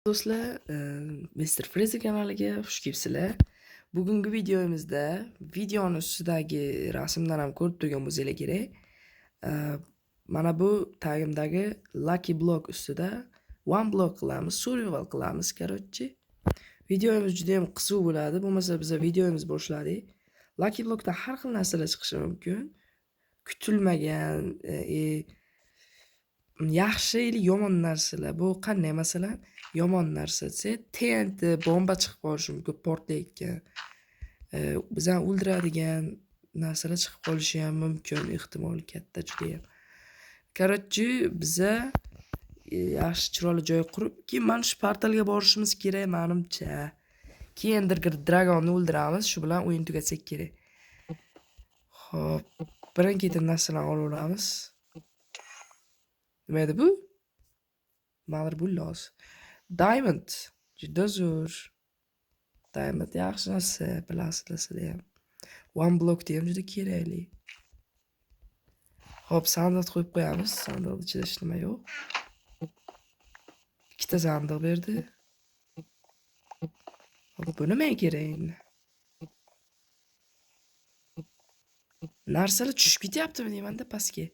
Do'stlar, Mr. Freezer kanaliga xush kelibsizlar. Bugungi videomizda videoni ustidagi rasmdan ham ko'rib turgan bo'lsanglar kerak. Mana bu tagimdagi Lucky Block ustida one block qilamiz, survival qilamiz, короче. Videomiz juda ham qiziq bo'ladi. Bo'lmasa biz videomiz boshladik. Lucky Blockda har xil narsalar chiqishi mumkin. Kutilmagan, yaxshi или yomon narsalar. Bu qanday? Masalan, yomon narsa desa, TNT bomba chiqib qolishi mumkin, portlayotgan. Bizani o'ldiradigan narsalar chiqib qolishi ham mumkin, ehtimol katta juda ham. Короче, biza yaxshi chiroyli joy qurib, keyin mana shu portalga borishimiz kerak menimcha. Keyin dragonni o'ldiramiz, shu bilan o'yin tugatsak kerak. Xo'p, birin-ketin narsalarni olaveramiz. Nima edi bu? Ma'lum bu los. Diamond. Juda zo'r. Diamond yaxshi narsa, bilasizlar sizlar ham. One block ham juda kerakli. Hop, sandiq qo'yib qo'yamiz. Sandiqning ichida hech nima yo'q. Ikkita sandiq berdi. Hop, bu nimaga kerak endi? Narsalar tushib ketyaptimi deyman-da pastga.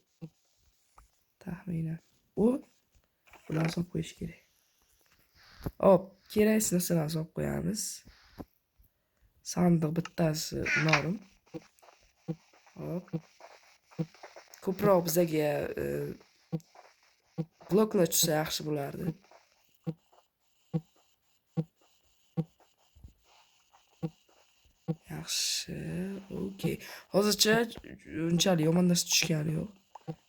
Taxminan. Bularni solib qo'yish kerak. Hop, keraksiz narsalarni solib qo'yamiz. Sandiq bittasi norim. Hop. Ko'proq bizga bloklar tushsa yaxshi bo'lardi. Yaxshi, okey. Hozircha unchalik yomon narsa tushgani yo'q.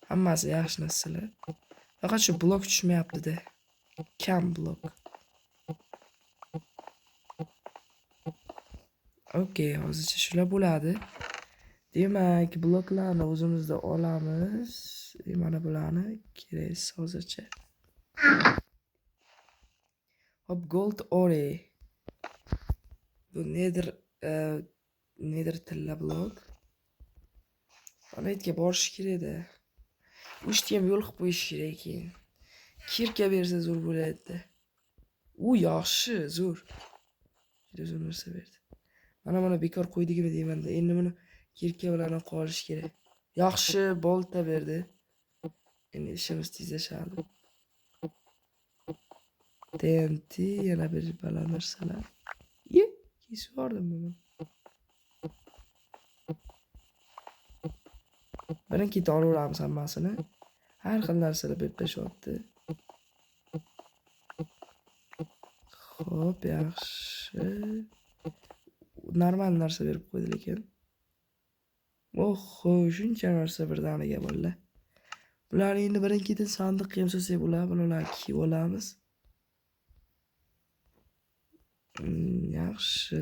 Hammasi yaxshi narsalar. Faqat shu blok tushmayapti-da. Kam blok. Okey, hozircha shular bo'ladi. Demak, bloklarni o'zimizda olamiz. Mana bularni kerak hozircha. Hop, gold ore. Bu nether tilla blok. Mana yerga borish kerak-da. Uchta ham yo'l qilib qo'yish kerak keyin. Kirka bersa zo'r bo'ladi. Yaxshi, zo'r. Juda zo'r narsa berdi. Mana bekor qo'ydikmi deyman-da. Endi buni kirka bilan qolish kerak. Yaxshi bolta berdi. Endi ishimiz tezlashadi. TNT yana bir bala narsalar. Kesib yubordim buni. Birin-ketin olaveramiz hammasini. Har xil narsalar berib tashyapti. Xo'p, yaxshi. Normal narsa berib qo'ydi lekin. Shuncha narsa birdaniga bolalar. Bularni endi birin-ketin sandiqqa ham solsak bo'ladi, bularni kiyib olamiz. Yaxshi,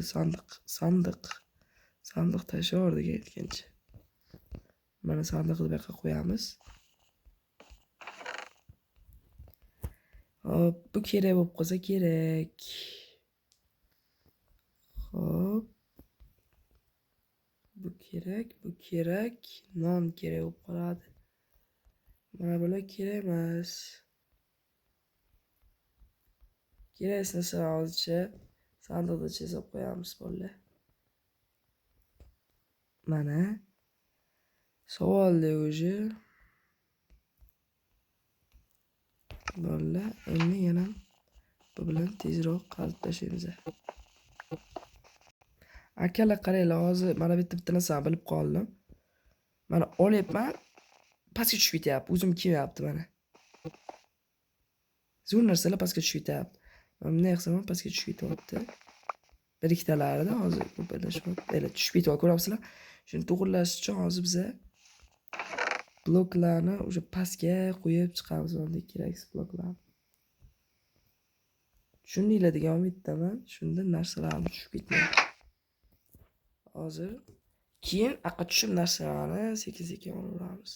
sandiq tashlaverdik aytgancha. Mana sandiqni bu yoqqa qo'yamiz. Hop, bu kerak bo'lib qolsa kerak. Hop. Bu kerak. Non kerak bo'lib qoladi. Mana bular kerak emas. Keraksiz narsa hozircha sandiqda chizib qo'yamiz bolalar. Mana. Savolda o'zi. Bolalar, endi yana bu bilan tezroq qilib tashlaymiz. Akalar qaranglar, hozir mana bitta narsani bilib qoldim. Mana olyapman, pastga tushib ketyapti, o'zim kelmayapti mana. Zo'r narsalar pastga tushib ketyapti. Men bunday qilsam ham pastga tushib ketyapti. Bir ikkitalarida hozir ko'paylashyapti. Mana tushib ketyapti, ko'ryapsizlar? Shuni to'g'rilash uchun hozir biz bloklarni o'sha pastga qo'yib chiqamiz, bunday keraksiz bloklarni. Tushundinglar degan umiddaman. Shunda narsalarni tushib ketmaydi. Hozir keyin aqqa tushib narsalarni sekin-sekin olaveramiz.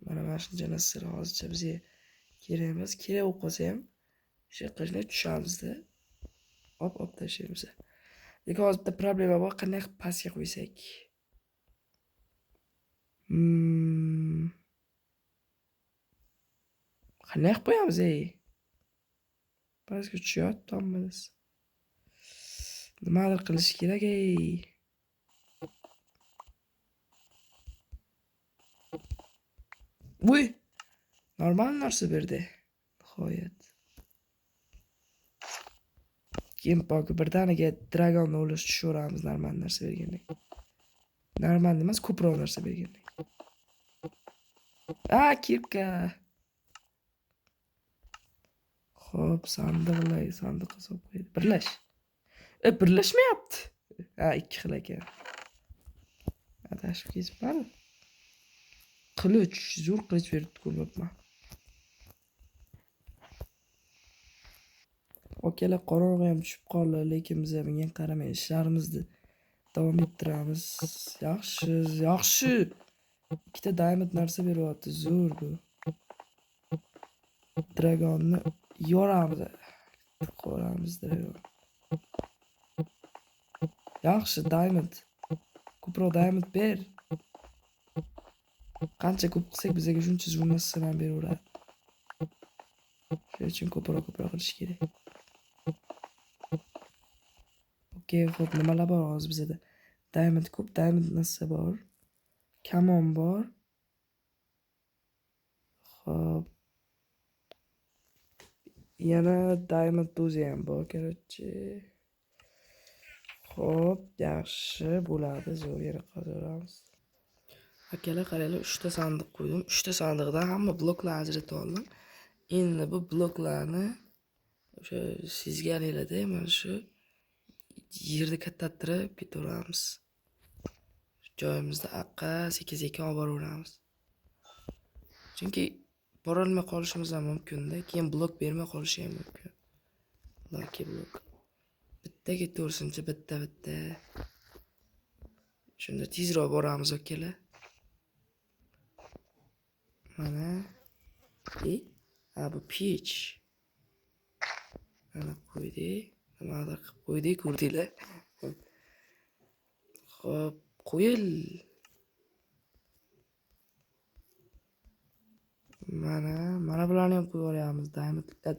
Mana shuncha narsalar hozircha bizga kerak emas. Kerak bo'lib qolsa ham shu qilishni tushamiz-da. Hop tashlaymiz. Lekin hozir bitta problema bor, qanday qilib pastga qo'ysak. Qanday qilib qo'yamiz, ey? Pastga tushyapmiz. Nimadir qilish kerak ey. Voy! Normal narsa berdi. Nihoyat. Keyin poki birdaniga dragonni o'lish tushaveramiz normal narsa berganda. Normal emas, ko'proq narsa berganda. Kirka. Xo'p, sandiqqa solib qo'ydi. Birlash. Birlashmayapti. 2 xil ekan. Adashib ketibman. Qilich, zo'r qilich berib ko'ryapman. Okalar qorong'i ham tushib qoldi, lekin biz bunga qaramay ishlarimizni davom ettiramiz. Yaxshi. Ikkita diamond narsa beryapti, zo'r bu. Dragonni yoramiz. Qo'ramiz dragon. Yaxshi, diamond. Ko'proq diamond ber. Qancha ko'p qilsak bizga shuncha zo'r narsalar beraveradi. Shuning uchun ko'proq qilish kerak. Okey, xo'p, nimalar bor hozir bizda? Diamond ko'p, diamond narsa bor. Kamon bor. Xo'p. Yana diamond do'zi ham bor, короче. Xo'p, yaxshi bo'ladi, zo'r yana qaziramiz. Akalar, qaranglar, 3 ta sandiq qo'ydim. 3 ta sandiqdan hamma bloklarni ajratib oldim. Endi bu bloklarni o'sha sizganinglarda mana shu yerni kattatirib ketaveramiz. Joyimizda aqqa sekin olib boraveramiz. Chunki borolmay qolishimiz ham mumkin-da, keyin blok bermay qolishi ham mumkin. Lucky blok. Bitta ketaversinchi, bitta. Shunda tezroq boramiz, akalar. Mana. Bu pech. Mana qo'ydik. Nimadir qilib qo'ydik, ko'rdinglar. Xo'p, qo'yil. Mana bularni ham qo'yib yuboramiz.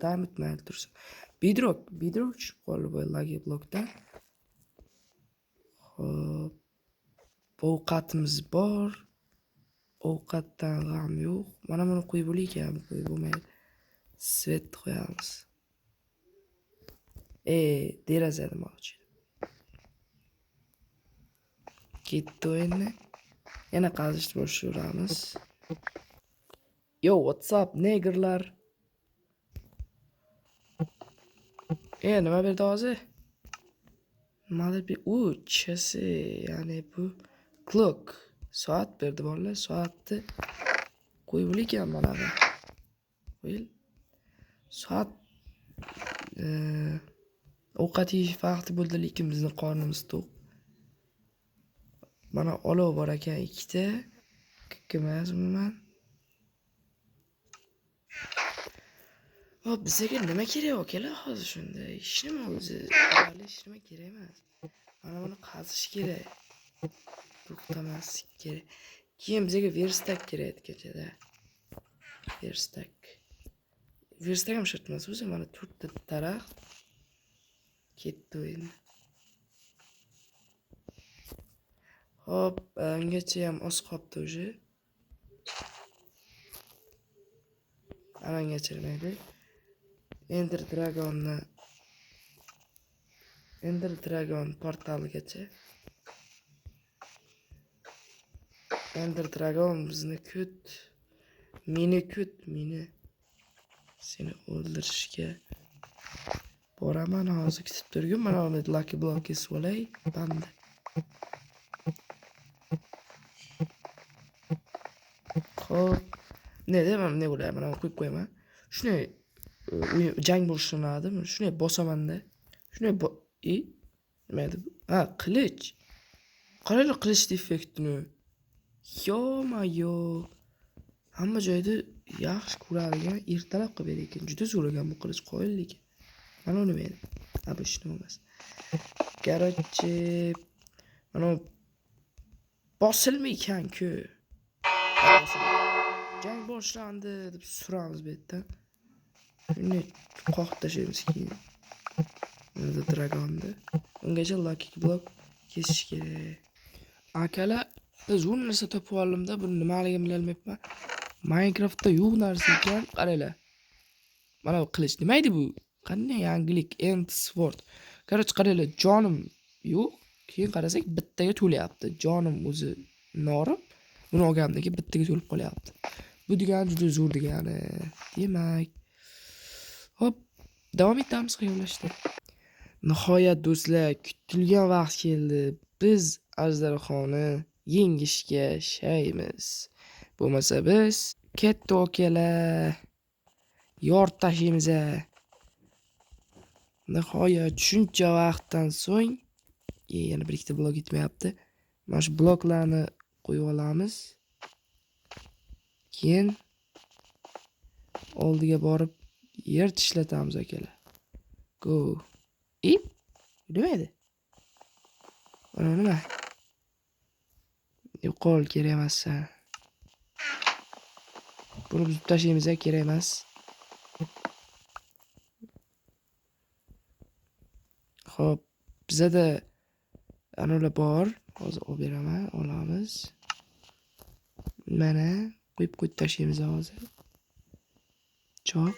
Diamond mayli tursin. Bedrock tushib qoldi bu lucky blokdan. Xo'p. Ovqatimiz bor. Ovqatdan g'am yo'q. Mana buni qo'yib bo'laykan, qo'yib bo'lmaydi. Svet qo'yamiz. Deraza demoqchi. Ketdi o'yinni. Yana qazishni boshlayveramiz. Yo, what's up, negerlar? Nima berdi hozir? Nimadir chasi, ya'ni bu clock. Soat berdi bolalar, soatni qo'yib ekan mana bu. Qo'yil. Soat ovqat yeyish vaqti bo'ldi, lekin bizning qornimiz to'q. Mana olov bor ekan, 2 ta. Emas umuman. Bizga nima kerak akalar hozir shunda? Ish nima o'zi? Ish nima kerak emas. Mana buni qazish kerak. To'xtamaslik kerak. Keyin bizga verstak kerak etgachada. Verstak ham shart emas o'zi, mana 4 ta daraxt ketdi o'yin. Hop, ungacha ham oz qolibdi o'zi. Anangacha mayli. Ender Dragon portaligacha. Ender Dragon bizni kut. Meni seni o'ldirishga boraman hozir kutib turgin. Mana uni lucky block kesib olay. Banda. Xo'p. Nima bo'ladi? Mana qo'yib qo'yaman. Shuni jang boshlanadimi? Shuni bosaman-da. Shuni nima edi bu? Qilich. Qaranglar qilich effektini. Yo-mayo. Hamma joyda yaxshi ko'radigan ertalab qilib bergan. Juda zo'r ekan bu qilich, qo'yil lekin. Mana uni men. Bu ish nima emas. Короче, mana bosilmaykan-ku. Jang boshlandi deb suramiz bu yerdan. Shuni qoqib tashlaymiz keyin. Mana dragonni. Ungacha lucky block kesish kerak. Akalar, biz u narsa topib oldim-da, buni nimaligini bilolmayapman. Minecraftda yo'q narsa ekan, qaranglar. Mana bu qilich nima edi bu? Qanday yangilik? End sword. Qarang, qaranglar, jonim yo'q. Keyin qarasak bittaga to'layapti. Jonim o'zi norim. Buni olganimdan keyin bittaga to'lib qolyapti. Bu degani juda zo'r degani. Demak, hop, davom etamiz xayollashda. Nihoyat do'stlar, kutilgan vaqt keldi. Biz ajdarxoni yengishga shaymiz. Bo'lmasa biz katta okalar yor tashlaymiz. Nihoyat shuncha vaqtdan so'ng yana bir ikkita blok yetmayapti. Mana shu bloklarni qo'yib olamiz. Keyin oldiga borib yer tishlatamiz akalar. Go. Nima edi? Mana nima? Yo'qol, kerak emas. Buni buzib tashlaymiz, kerak emas. Xo'p, bizada anolar bor. Hozir olib beraman, olamiz. Mana qo'yib tashlaymiz hozir. Choq.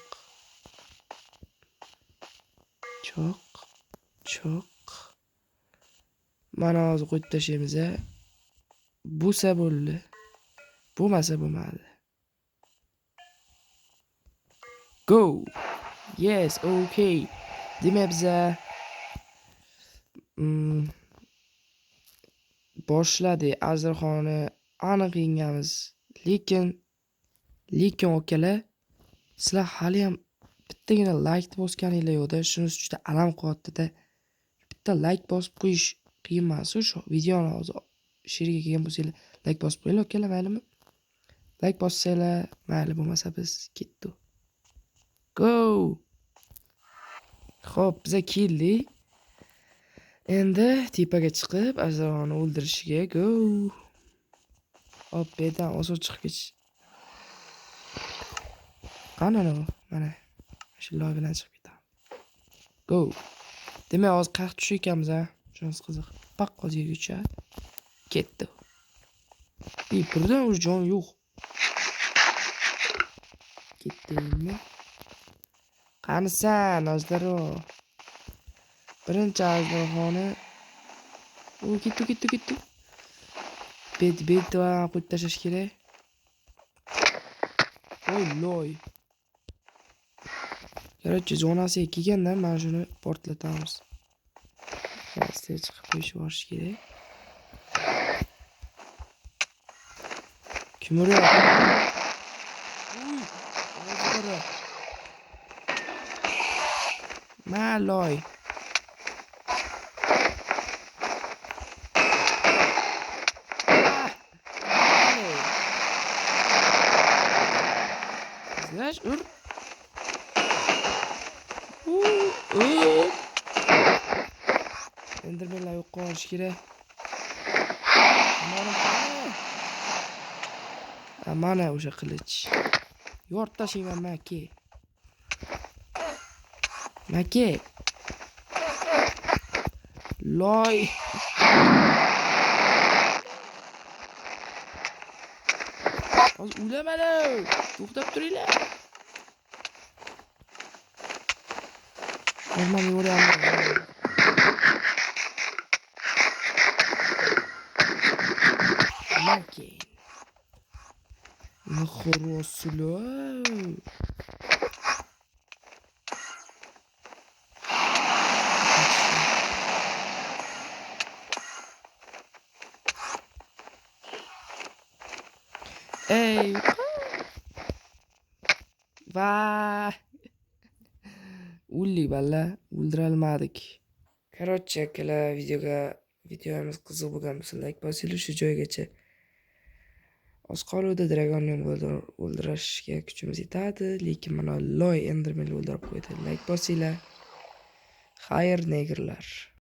Mana hozir qo'yib tashlaymiz. Bo'lsa bo'ldi. Bo'lmasa bo'lmadi. Go. Yes, okay. Demak biza boshladik ajdarxoni aniq yengamiz. Lekin okalar, sizlar hali ham bittagina like bosganinglar yo'qda, shunisi juda alam qilyapti-da. Bitta like bosib qo'yish qiyin emas. Shu videoni hozir sheriga kelgan bo'lsanglar, like bosib qo'yinglar, okalar, maylimi? Like bossanglar, mayli, bo'lmasa biz ketdik. Go! Xo'p, biz keldik. Endi tepaga chiqib, ajdarxoni o'ldirishga go. Hop, bedan oson chiqib ketish. Qani mana shu loy bilan chiqib ketamiz. Go. Demak, hozir qaq tushar ekanmiz, shunisi qiziq. Paq hozir yerga tushadi. Ketdi. Birdan o'z jon yo'q. Ketdingmi? Qanisan, ozdaro. Birinchi ajdarxoni. Ketdi. Bet va qo'yib tashlash kerak. Voy loy. Короче, zonasiga kelganda mana shuni portlatamiz. Asta chiqib qo'yish borish kerak. Kim uryapti? Maloy. Знаешь, Endermanlar yo'q qilish kerak. Mana o'sha qilich. Yorib tashlayman maka. Loy. Hozir o'lamadi. To'xtab turinglar. Normal yo'raman. Maka. Nahoroslar. Ey. Va. O'ldik balla, o'ldirolmadik. Короче, akalar, videomiz qiziq bo'lgan bo'lsa, like bosinglar shu joygacha. Oz qoluvdi, dragonni ham o'ldirishga kuchimiz yetadi, lekin mana loy endermanni o'ldirib qo'ydi. Like bosinglar. Xayr, negrlar.